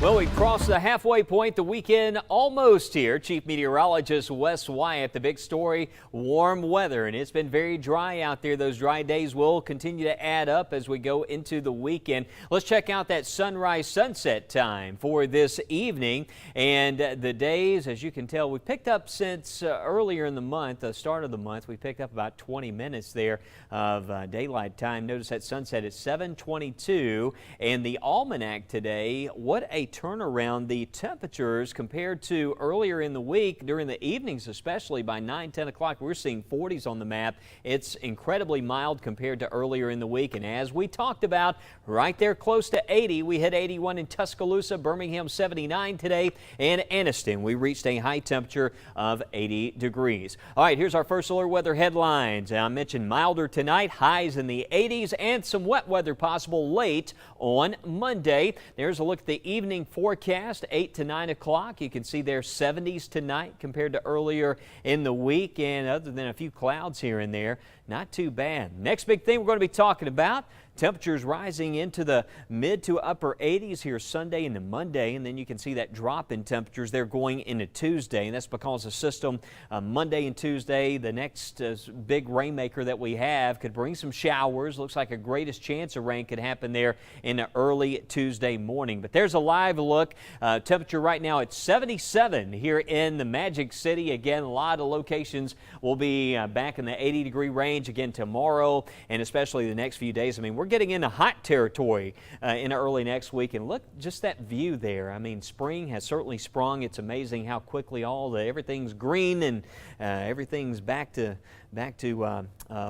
Well, we crossed the halfway point, the weekend almost here. Chief Meteorologist Wes Wyatt, the big story, warm weather, and it's been very dry out there. Those dry days will continue to add up as we go into the weekend. Let's check out that sunrise sunset time for this evening. And the days, as you can tell, we picked up since earlier in the month, the start of the month, we picked up about 20 minutes there of daylight time. Notice that sunset is 7:22, and the almanac today, what a turnaround. The temperatures compared to earlier in the week, during the evenings especially, by 9-10 o'clock, we're seeing 40s on the map. It's incredibly mild compared to earlier in the week, and as we talked about, right there close to 80. We hit 81 in Tuscaloosa, Birmingham 79 today, and Anniston we reached a high temperature of 80 degrees. All right, here's our first alert weather headlines. I mentioned milder tonight, highs in the 80s, and some wet weather possible late on Monday. There's a look at the evening forecast, 8 to 9 o'clock. You can see there's 70s tonight compared to earlier in the week, and other than a few clouds here and there, not too bad. Next big thing we're going to be talking about, temperatures rising into the mid to upper 80s here Sunday into Monday, and then you can see that drop in temperatures there going into Tuesday, and that's because the system Monday and Tuesday, the next big rainmaker that we have, could bring some showers. Looks like a greatest chance of rain could happen there in the early Tuesday morning. But there's a live look. Temperature right now at 77 here in the Magic City. Again, a lot of locations will be back in the 80-degree range again tomorrow, and especially the next few days. I mean, we're getting into hot territory in early next week, and look, just that view there. I mean, spring has certainly sprung. It's amazing how quickly everything's green and everything's back to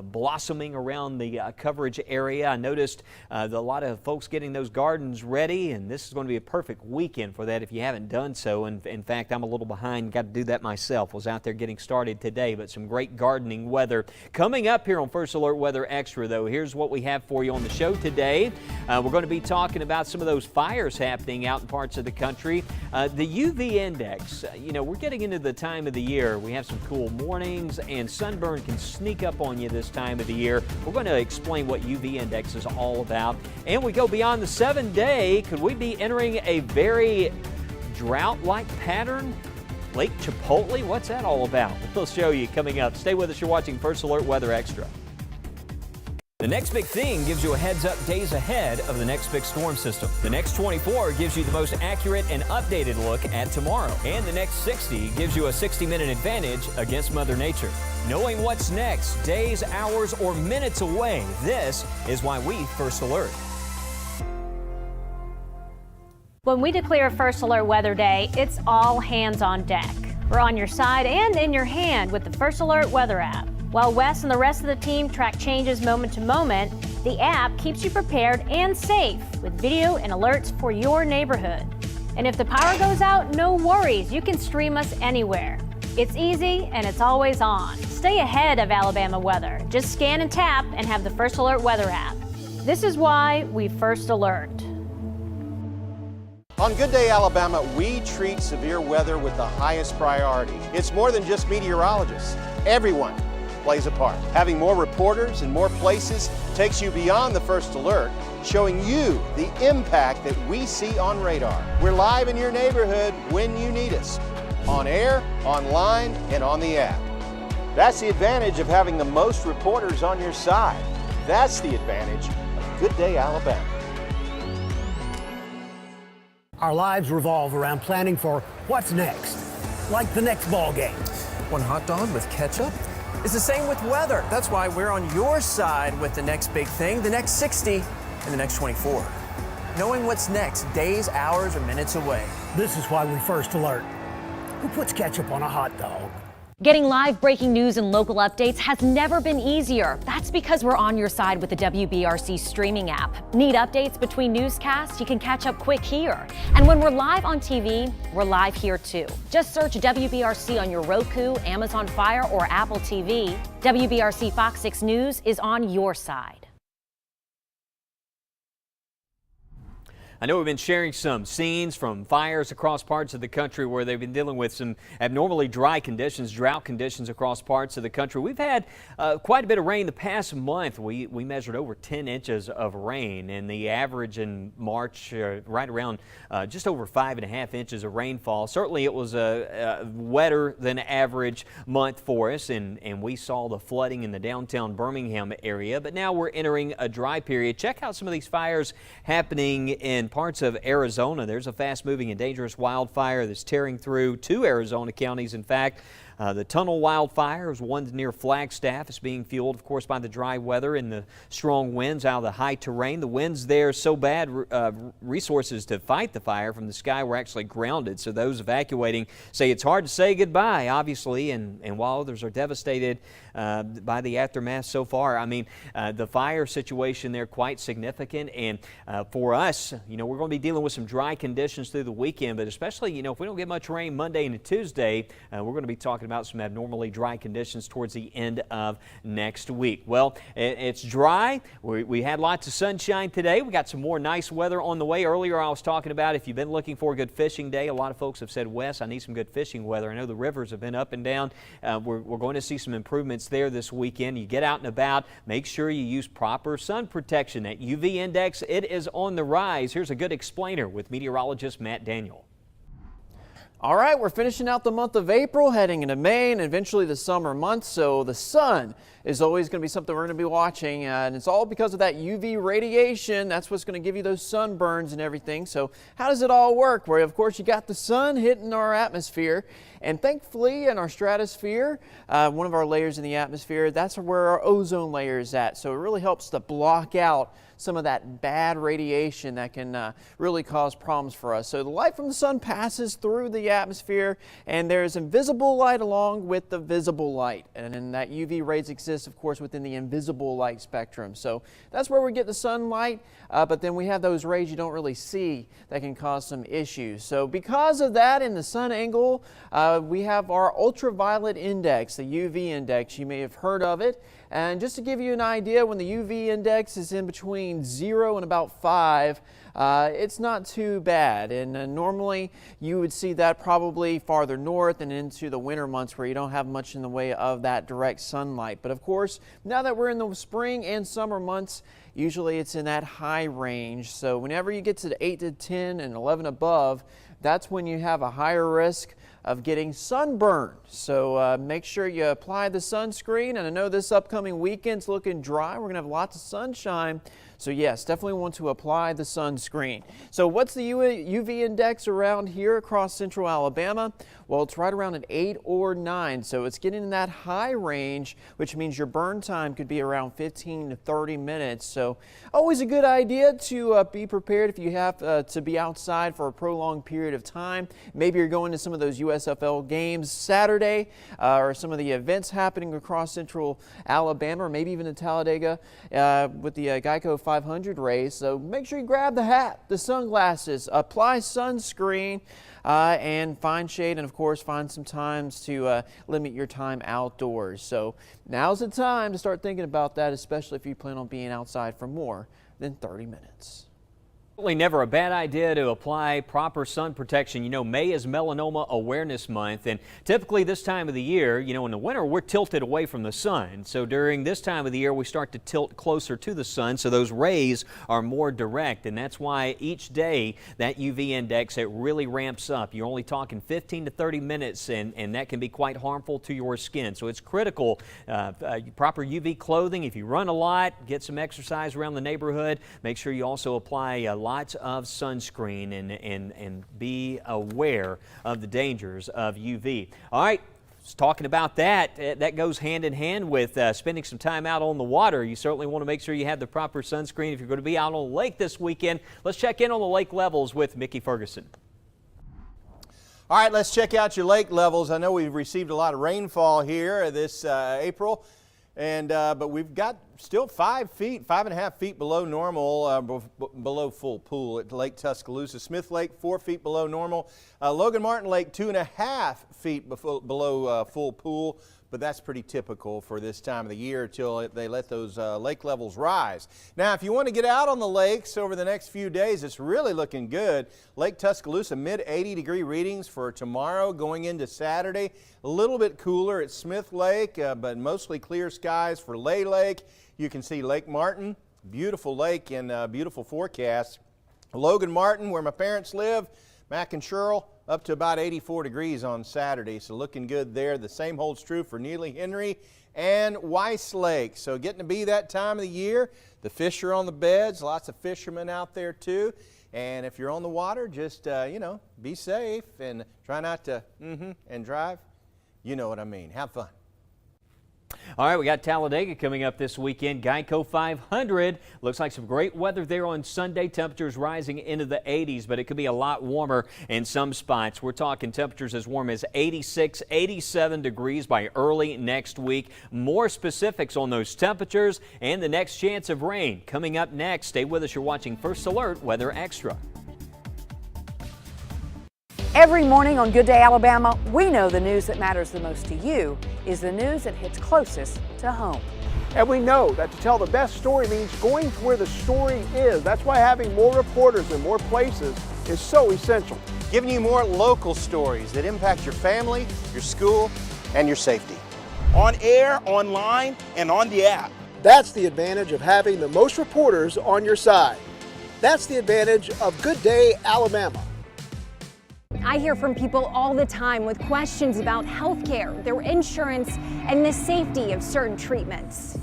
blossoming around the coverage area. I noticed a lot of folks getting those gardens ready, and this is going to be a perfect weekend for that if you haven't done so. And in fact, I'm a little behind, got to do that myself. Was out there getting started today, but some great gardening weather coming up here on First Alert Weather Extra, though. Here's what we have for you on the show today. We're going to be talking about some of those fires happening out in parts of the country. The UV index, we're getting into the time of the year. We have some cool mornings, and sunburn can sneak up on you this time of the year. We're going to explain what UV index is all about. And we go beyond the 7-day. Could we be entering a very drought-like pattern? Lake Chipotle? What's that all about? We'll show you coming up. Stay with us. You're watching First Alert Weather Extra. The next big thing gives you a heads up days ahead of the next big storm system. The next 24 gives you the most accurate and updated look at tomorrow. And the next 60 gives you a 60-minute advantage against Mother Nature. Knowing what's next, days, hours, or minutes away, this is why we First Alert. When we declare First Alert Weather Day, it's all hands on deck. We're on your side and in your hand with the First Alert Weather app. While Wes and the rest of the team track changes moment to moment, the app keeps you prepared and safe with video and alerts for your neighborhood. And if the power goes out, no worries, you can stream us anywhere. It's easy and it's always on. Stay ahead of Alabama weather. Just scan and tap and have the First Alert Weather app. This is why we First Alert. On Good Day Alabama, we treat severe weather with the highest priority. It's more than just meteorologists. Everyone plays a part. Having more reporters in more places takes you beyond the First Alert, showing you the impact that we see on radar. We're live in your neighborhood when you need us. On air, online, and on the app. That's the advantage of having the most reporters on your side. That's the advantage of Good Day Alabama. Our lives revolve around planning for what's next, like the next ball game. One hot dog with ketchup? It's the same with weather. That's why we're on your side with the next big thing, the next 60, and the next 24. Knowing what's next, days, hours, or minutes away. This is why we First Alert. Who puts ketchup on a hot dog? Getting live breaking news and local updates has never been easier. That's because we're on your side with the WBRC streaming app. Need updates between newscasts? You can catch up quick here. And when we're live on TV, we're live here too. Just search WBRC on your Roku, Amazon Fire, or Apple TV. WBRC Fox 6 News is on your side. I know we've been sharing some scenes from fires across parts of the country where they've been dealing with some abnormally dry conditions, drought conditions across parts of the country. We've had quite a bit of rain the past month. We measured over 10 inches of rain, and the average in March right around just over 5.5 inches of rainfall. Certainly it was a wetter than average month for us, and we saw the flooding in the downtown Birmingham area. But now we're entering a dry period. Check out some of these fires happening in parts of Arizona. There's a fast-moving and dangerous wildfire that's tearing through 2 Arizona counties. In fact, the tunnel wildfire is one near Flagstaff. It's being fueled, of course, by the dry weather and the strong winds out of the high terrain. The winds there so bad, resources to fight the fire from the sky were actually grounded. So those evacuating say it's hard to say goodbye, obviously, and while others are devastated by the aftermath so far. I mean, the fire situation there quite significant, and for us, we're going to be dealing with some dry conditions through the weekend, but especially, if we don't get much rain Monday and Tuesday, we're going to be talking about some abnormally dry conditions towards the end of next week. Well, it's dry. We had lots of sunshine today. We got some more nice weather on the way. Earlier I was talking about if you've been looking for a good fishing day, a lot of folks have said, Wes, I need some good fishing weather. I know the rivers have been up and down. We're going to see some improvements there this weekend. You get out and about, make sure you use proper sun protection. That UV index, it is on the rise. Here's a good explainer with meteorologist Matt Daniel. All right, we're finishing out the month of April, heading into May, and eventually the summer months. So the sun is always going to be something we're going to be watching, and it's all because of that UV radiation. That's what's going to give you those sunburns and everything. So how does it all work? Well, of course, you got the sun hitting our atmosphere, and thankfully in our stratosphere, one of our layers in the atmosphere, that's where our ozone layer is at. So it really helps to block out some of that bad radiation that can really cause problems for us. So the light from the sun passes through the atmosphere, and there's invisible light along with the visible light. And then that UV rays exist, of course, within the invisible light spectrum. So that's where we get the sunlight, but then we have those rays you don't really see that can cause some issues. So because of that, in the sun angle, we have our ultraviolet index, the UV index. You may have heard of it. And just to give you an idea, when the UV index is in between 0 and about 5, it's not too bad. And normally you would see that probably farther north and into the winter months where you don't have much in the way of that direct sunlight. But of course, now that we're in the spring and summer months, usually it's in that high range. So whenever you get to the 8 to 10 and 11 above, that's when you have a higher risk of getting sunburned. So make sure you apply the sunscreen. And I know this upcoming weekend's looking dry. We're going to have lots of sunshine. So yes, definitely want to apply the sunscreen. So what's the UV index around here across central Alabama? Well, it's right around an 8 or 9. So it's getting in that high range, which means your burn time could be around 15 to 30 minutes. So always a good idea to be prepared if you have to be outside for a prolonged period of time. Maybe you're going to some of those USFL games Saturday or some of the events happening across central Alabama, or maybe even in Talladega with the Geico 500 race. So make sure you grab the hat, the sunglasses, apply sunscreen, and find shade, and of course find some times to limit your time outdoors. So now's the time to start thinking about that, especially if you plan on being outside for more than 30 minutes. Certainly never a bad idea to apply proper sun protection. May is Melanoma Awareness Month, and typically this time of the year, in the winter, we're tilted away from the sun. So during this time of the year, we start to tilt closer to the sun, so those rays are more direct, and that's why each day that UV index, it really ramps up. You're only talking 15 to 30 minutes, and that can be quite harmful to your skin. So it's critical, proper UV clothing. If you run a lot, get some exercise around the neighborhood. Make sure you also apply lots of sunscreen and be aware of the dangers of UV. All right, talking about that, that goes hand in hand with spending some time out on the water. You certainly want to make sure you have the proper sunscreen if you're going to be out on the lake this weekend. Let's check in on the lake levels with Mickey Ferguson. All right, let's check out your lake levels. I know we've received a lot of rainfall here this April, but we've got still 5.5 feet below normal, below full pool at Lake Tuscaloosa. Smith Lake, 4 feet below normal. Logan Martin Lake, 2.5 feet below full pool. But that's pretty typical for this time of the year until they let those lake levels rise. Now, if you want to get out on the lakes over the next few days, it's really looking good. Lake Tuscaloosa, mid 80-degree readings for tomorrow going into Saturday. A little bit cooler at Smith Lake, but mostly clear skies for Lay Lake. You can see Lake Martin, beautiful lake and beautiful forecast. Logan Martin, where my parents live, Mac and Sherrill, up to about 84 degrees on Saturday, so looking good there. The same holds true for Neely Henry and Weiss Lake. So getting to be that time of the year. The fish are on the beds, lots of fishermen out there too. And if you're on the water, just, you know, be safe and try not to and drive. You know what I mean. Have fun. All right, we got Talladega coming up this weekend. Geico 500. Looks like some great weather there on Sunday. Temperatures rising into the 80s, but it could be a lot warmer in some spots. We're talking temperatures as warm as 86, 87 degrees by early next week. More specifics on those temperatures and the next chance of rain coming up next. Stay with us. You're watching First Alert Weather Extra. Every morning on Good Day Alabama, we know the news that matters the most to you is the news that hits closest to home. And we know that to tell the best story means going to where the story is. That's why having more reporters in more places is so essential. Giving you more local stories that impact your family, your school, and your safety. On air, online, and on the app. That's the advantage of having the most reporters on your side. That's the advantage of Good Day Alabama. I hear from people all the time with questions about healthcare, their insurance, and the safety of certain treatments.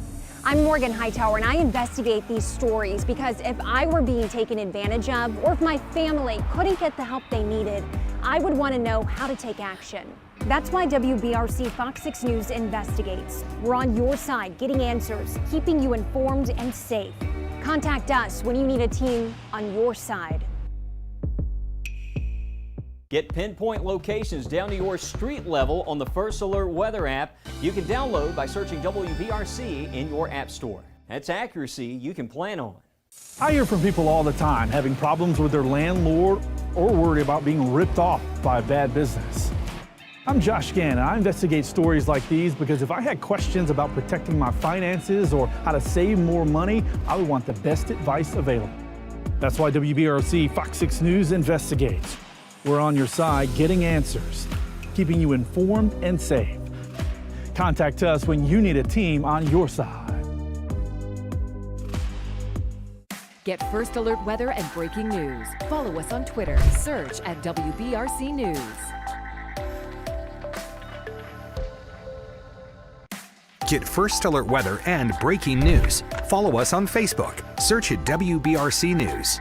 I'm Morgan Hightower, and I investigate these stories because if I were being taken advantage of, or if my family couldn't get the help they needed, I would want to know how to take action. That's why WBRC Fox 6 News investigates. We're on your side, getting answers, keeping you informed and safe. Contact us when you need a team on your side. Get pinpoint locations down to your street level on the First Alert Weather app. You can download by searching WBRC in your app store. That's accuracy you can plan on. I hear from people all the time having problems with their landlord or worry about being ripped off by a bad business. I'm Josh Gann, and I investigate stories like these because if I had questions about protecting my finances or how to save more money, I would want the best advice available. That's why WBRC Fox 6 News investigates. We're on your side getting answers, keeping you informed and safe. Contact us when you need a team on your side. Get First Alert weather and breaking news. Follow us on Twitter. Search at WBRC News. Get First Alert weather and breaking news. Follow us on Facebook. Search at WBRC News.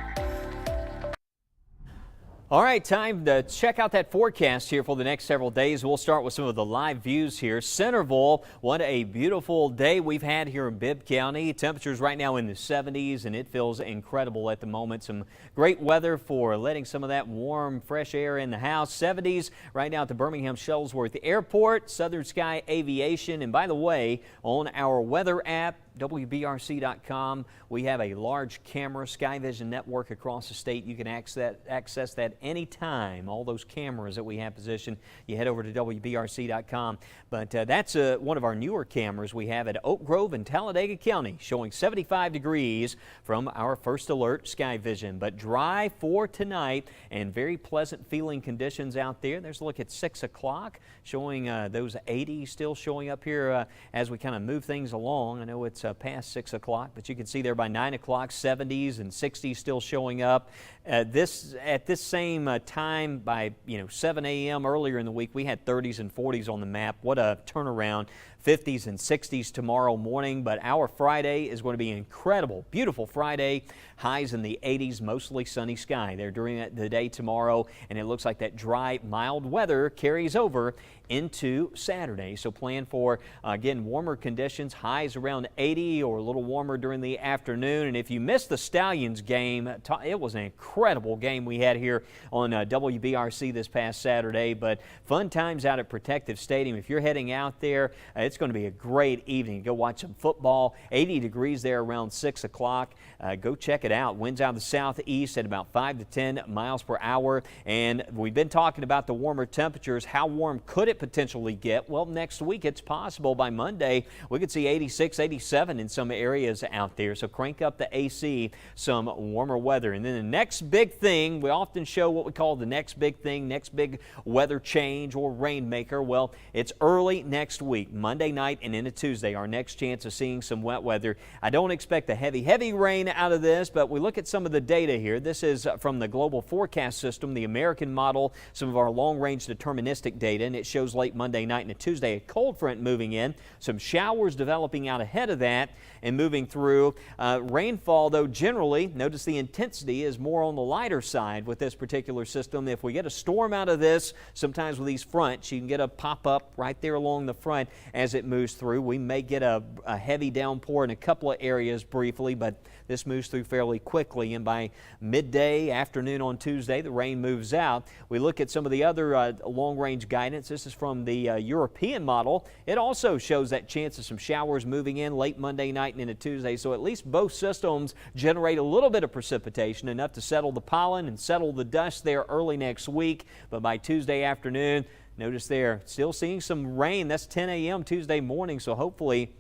All right, time to check out that forecast here for the next several days. We'll start with some of the live views here. Centerville, what a beautiful day we've had here in Bibb County. Temperatures right now in the 70s, and it feels incredible at the moment. Some great weather for letting some of that warm, fresh air in the house. 70s right now at the Birmingham Shuttlesworth Airport, Southern Sky Aviation. And by the way, on our weather app, WBRC.com, we have a large camera Sky Vision network across the state. You can access that anytime. All those cameras that we have positioned, you head over to WBRC.com. But that's one of our newer cameras we have at Oak Grove and Talladega County, showing 75 degrees from our First Alert Sky Vision. But dry for tonight and very pleasant feeling conditions out there. There's a look at 6 o'clock, showing those 80s still showing up here as we kind of move things along. I know it's past 6 o'clock, but you can see there by 9 o'clock, 70s and 60s still showing up. At this same time by 7 a.m. earlier in the week, we had 30s and 40s on the map. What a turnaround. 50s and 60s tomorrow morning, but our Friday is going to be incredible. Beautiful Friday, highs in the 80s, mostly sunny sky there during the day tomorrow, and it looks like that dry, mild weather carries over into Saturday. So plan for, again, warmer conditions, highs around 80 or a little warmer during the afternoon. And if you missed the Stallions game, it was an incredible game we had here on WBRC this past Saturday, but fun times out at Protective Stadium. If you're heading out there, it's it's going to be a great evening. Go watch some football. 80 degrees there around 6 o'clock. Go check it out. Winds out of the southeast at about 5 to 10 miles per hour. And we've been talking about the warmer temperatures. How warm could it potentially get? Well, next week it's possible by Monday we could see 86, 87 in some areas out there. So crank up the AC, some warmer weather. And then the next big thing, we often show what we call the next big thing, next big weather change or rainmaker. Well, it's early next week, Monday night and into Tuesday, our next chance of seeing some wet weather. I don't expect a heavy rain out of this, but we look at some of the data here. This is from the Global Forecast System, the American model, some of our long-range deterministic data, and it shows late Monday night and Tuesday a cold front moving in, some showers developing out ahead of that and moving through. Rainfall, though, generally, notice the intensity is more on the lighter side with this particular system. If we get a storm out of this, sometimes with these fronts, you can get a pop-up right there along the front as it moves through. We may get a heavy downpour in a couple of areas briefly, but this moves through fairly quickly, and by midday, afternoon on Tuesday, the rain moves out. We look at some of the other long-range guidance. This is from the European model. It also shows that chance of some showers moving in late Monday night and into Tuesday, so at least both systems generate a little bit of precipitation, enough to settle the pollen and settle the dust there early next week. But by Tuesday afternoon, notice there, still seeing some rain. That's 10 a.m. Tuesday morning, so hopefully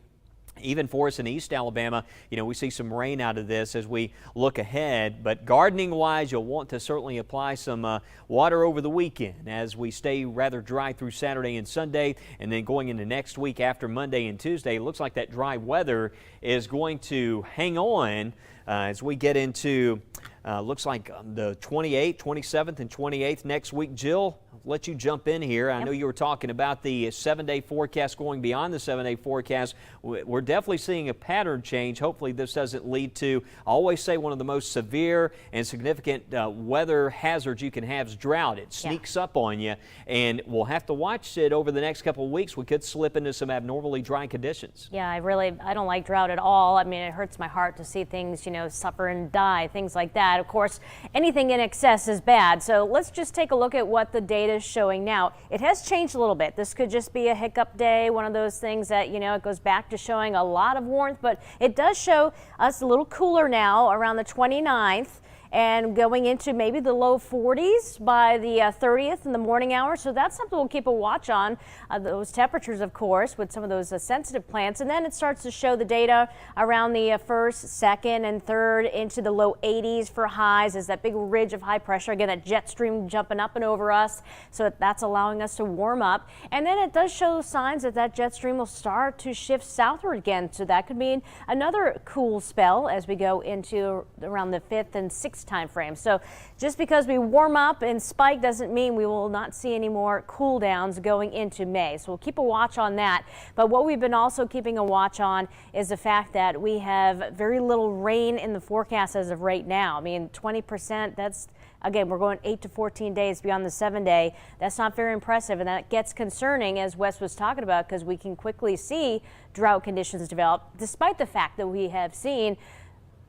even for us in East Alabama, we see some rain out of this as we look ahead. But gardening-wise, you'll want to certainly apply some water over the weekend as we stay rather dry through Saturday and Sunday. And then going into next week after Monday and Tuesday, it looks like that dry weather is going to hang on as we get into, looks like the 28th, 27th, and 28th next week. Jill, I'll let you jump in here. I know you were talking about the 7-day forecast going beyond the 7-day forecast. We're definitely seeing a pattern change. Hopefully this doesn't lead to, I always say, one of the most severe and significant weather hazards you can have is drought. It sneaks up on you, and we'll have to watch it over the next couple of weeks. We could slip into some abnormally dry conditions. Yeah, I don't like drought at all. I mean, it hurts my heart to see things, suffer and die, things like that. Of course, anything in excess is bad. So let's just take a look at what the data is showing now. It has changed a little bit. This could just be a hiccup day, one of those things that, it goes back to showing a lot of warmth, but it does show us a little cooler now around the 29th. And going into maybe the low 40s by the 30th in the morning hours. So that's something we'll keep a watch on, those temperatures, of course, with some of those sensitive plants. And then it starts to show the data around the 1st, 2nd, and 3rd into the low 80s for highs as that big ridge of high pressure. Again, that jet stream jumping up and over us. So that's allowing us to warm up. And then it does show signs that that jet stream will start to shift southward again. So that could mean another cool spell as we go into around the 5th and 6th time frame. So just because we warm up and spike doesn't mean we will not see any more cool downs going into May. So we'll keep a watch on that. But what we've been also keeping a watch on is the fact that we have very little rain in the forecast as of right now. I mean, 20%, that's, again, we're going 8 to 14 days beyond the 7-day. That's not very impressive, and that gets concerning, as Wes was talking about, because we can quickly see drought conditions develop, despite the fact that we have seen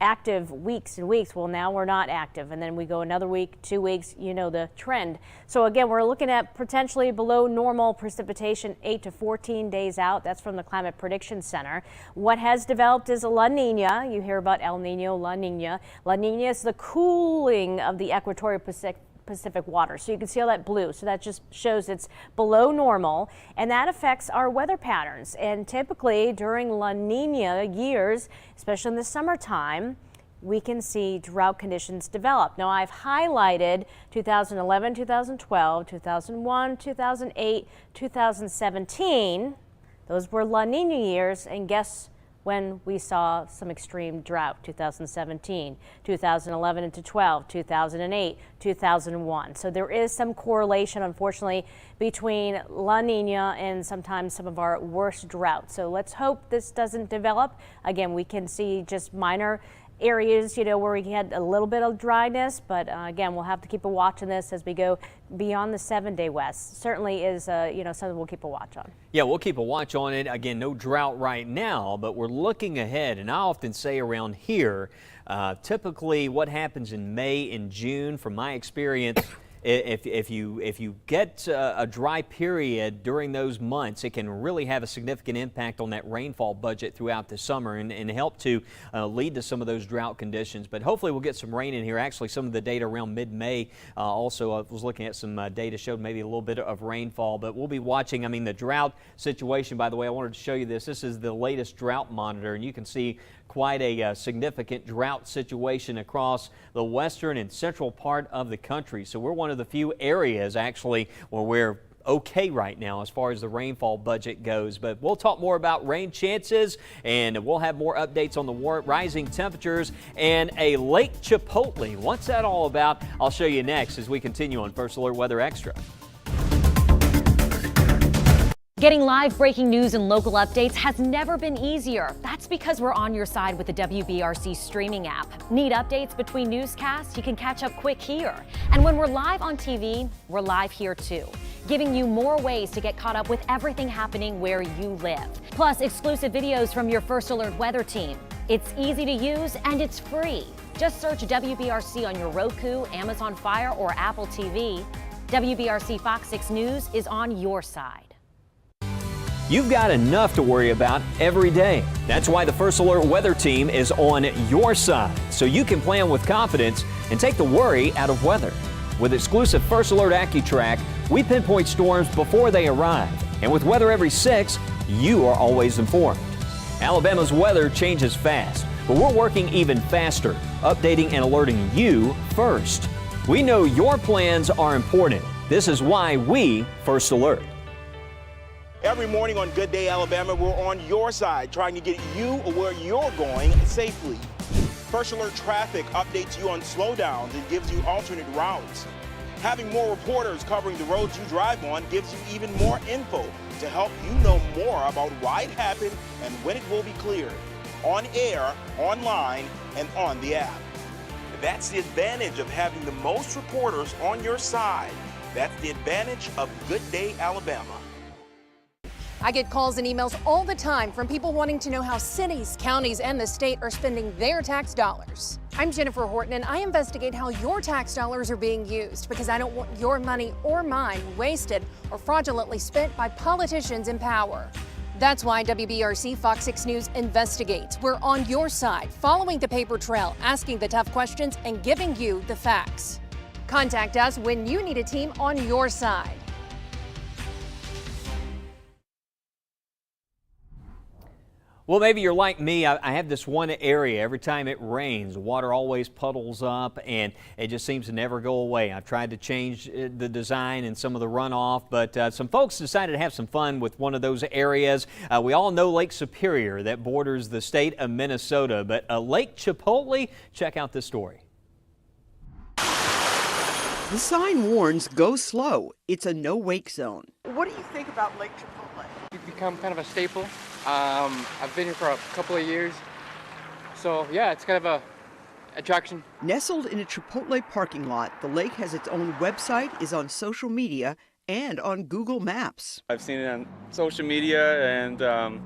active weeks and weeks. Well, now we're not active, and then we go another week, 2 weeks, the trend. So again, we're looking at potentially below normal precipitation 8 to 14 days out. That's from the Climate Prediction Center. What has developed is a La Nina. You hear about El Nino, La Nina. La Nina is the cooling of the equatorial Pacific water. So you can see all that blue. So that just shows it's below normal, and that affects our weather patterns. And typically during La Nina years, especially in the summertime, we can see drought conditions develop. Now, I've highlighted 2011, 2012, 2001, 2008, 2017. Those were La Nina years, and guess when we saw some extreme drought? 2017, 2011 into 12, 2008, 2001. So there is some correlation, unfortunately, between La Nina and sometimes some of our worst droughts. So let's hope this doesn't develop. Again, we can see just minor areas, where we had a little bit of dryness, but again, we'll have to keep a watch on this as we go beyond the 7-day west. Certainly is, something we'll keep a watch on. Yeah, we'll keep a watch on it. Again, no drought right now, but we're looking ahead, and I often say around here, typically what happens in May and June, from my experience, if you get a dry period during those months, it can really have a significant impact on that rainfall budget throughout the summer and help to lead to some of those drought conditions. But hopefully we'll get some rain in here. Actually, some of the data around mid-May also, I was looking at some data showed maybe a little bit of rainfall, but we'll be watching. I mean, the drought situation, by the way, I wanted to show you this. This is the latest drought monitor, and you can see quite a significant drought situation across the western and central part of the country. So we're one of the few areas actually where we're okay right now as far as the rainfall budget goes. But we'll talk more about rain chances, and we'll have more updates on the rising temperatures and a Lake Chipotle. What's that all about? I'll show you next as we continue on First Alert Weather Extra. Getting live breaking news and local updates has never been easier. That's because we're on your side with the WBRC streaming app. Need updates between newscasts? You can catch up quick here. And when we're live on TV, we're live here too, giving you more ways to get caught up with everything happening where you live. Plus, exclusive videos from your First Alert weather team. It's easy to use and it's free. Just search WBRC on your Roku, Amazon Fire, or Apple TV. WBRC Fox 6 News is on your side. You've got enough to worry about every day. That's why the First Alert Weather Team is on your side, so you can plan with confidence and take the worry out of weather. With exclusive First Alert AccuTrack, we pinpoint storms before they arrive. And with Weather Every 6, you are always informed. Alabama's weather changes fast, but we're working even faster, updating and alerting you first. We know your plans are important. This is why we First Alert. Every morning on Good Day Alabama, we're on your side, trying to get you where you're going safely. First Alert Traffic updates you on slowdowns and gives you alternate routes. Having more reporters covering the roads you drive on gives you even more info to help you know more about why it happened and when it will be cleared. On air, online, and on the app. That's the advantage of having the most reporters on your side. That's the advantage of Good Day Alabama. I get calls and emails all the time from people wanting to know how cities, counties, and the state are spending their tax dollars. I'm Jennifer Horton, and I investigate how your tax dollars are being used because I don't want your money or mine wasted or fraudulently spent by politicians in power. That's why WBRC Fox 6 News investigates. We're on your side, following the paper trail, asking the tough questions, and giving you the facts. Contact us when you need a team on your side. Well, maybe you're like me. I have this one area. Every time it rains, water always puddles up, and it just seems to never go away. I've tried to change the design and some of the runoff, but some folks decided to have some fun with one of those areas. We all know Lake Superior that borders the state of Minnesota, but Lake Chipotle, check out this story. The sign warns, go slow. It's a no-wake zone. What do you think about Lake Chipotle? You've become kind of a staple. I've been here for a couple of years. So yeah, it's kind of a attraction. Nestled in a Chipotle parking lot, the lake has its own website, is on social media, and on Google Maps. I've seen it on social media, and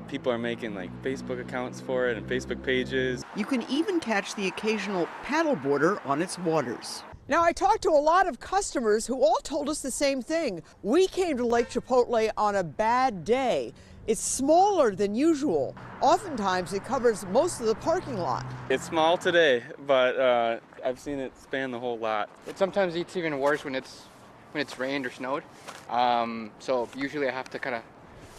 people are making like Facebook accounts for it and Facebook pages. You can even catch the occasional paddleboarder on its waters. Now, I talked to a lot of customers who all told us the same thing. We came to Lake Chipotle on a bad day. It's smaller than usual. Oftentimes, it covers most of the parking lot. It's small today, but I've seen it span the whole lot. Sometimes it's even worse when it's rained or snowed. So usually I have to kind of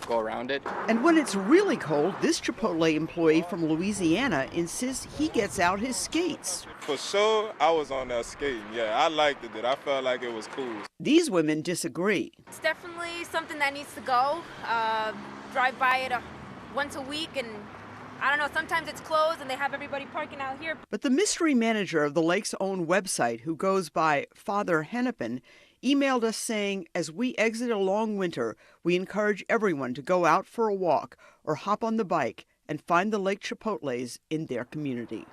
go around it. And when it's really cold, this Chipotle employee from Louisiana insists he gets out his skates. For sure, I was on there skating. Yeah, I liked it. I felt like it was cool. These women disagree. It's definitely something that needs to go. Drive by it once a week, and I don't know, sometimes it's closed and they have everybody parking out here. But the mystery manager of the lake's own website, who goes by Father Hennepin, emailed us saying, as we exit a long winter, we encourage everyone to go out for a walk or hop on the bike and find the Lake Chipotles in their community.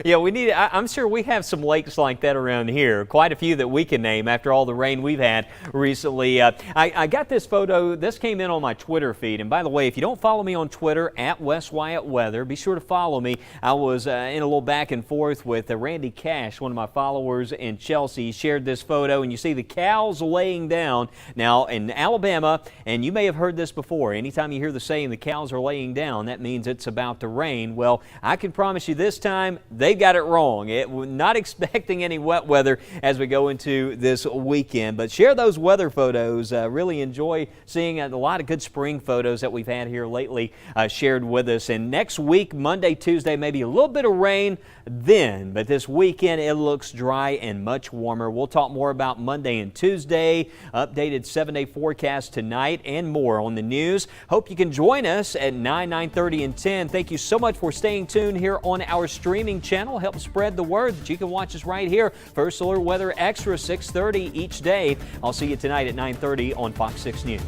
Yeah, we need. I'm sure we have some lakes like that around here. Quite a few that we can name after all the rain we've had recently. I got this photo. This came in on my Twitter feed. And by the way, if you don't follow me on Twitter at West Wyatt Weather, be sure to follow me. I was in a little back and forth with Randy Cash, one of my followers in Chelsea. He shared this photo, and you see the cows laying down now in Alabama. And you may have heard this before. Anytime you hear the saying the cows are laying down, that means it's about to rain. Well, I can promise you this time they got it wrong. We're not expecting any wet weather as we go into this weekend. But share those weather photos. Really enjoy seeing a lot of good spring photos that we've had here lately shared with us. And next week, Monday, Tuesday, maybe a little bit of rain then. But this weekend, it looks dry and much warmer. We'll talk more about Monday and Tuesday, updated 7-day forecast tonight, and more on the news. Hope you can join us at 9, 9:30, and 10. Thank you so much for staying tuned here on our streaming channel. Help spread the word that you can watch us right here. First Alert Weather Extra, 6:30 each day. I'll see you tonight at 9:30 on Fox 6 News.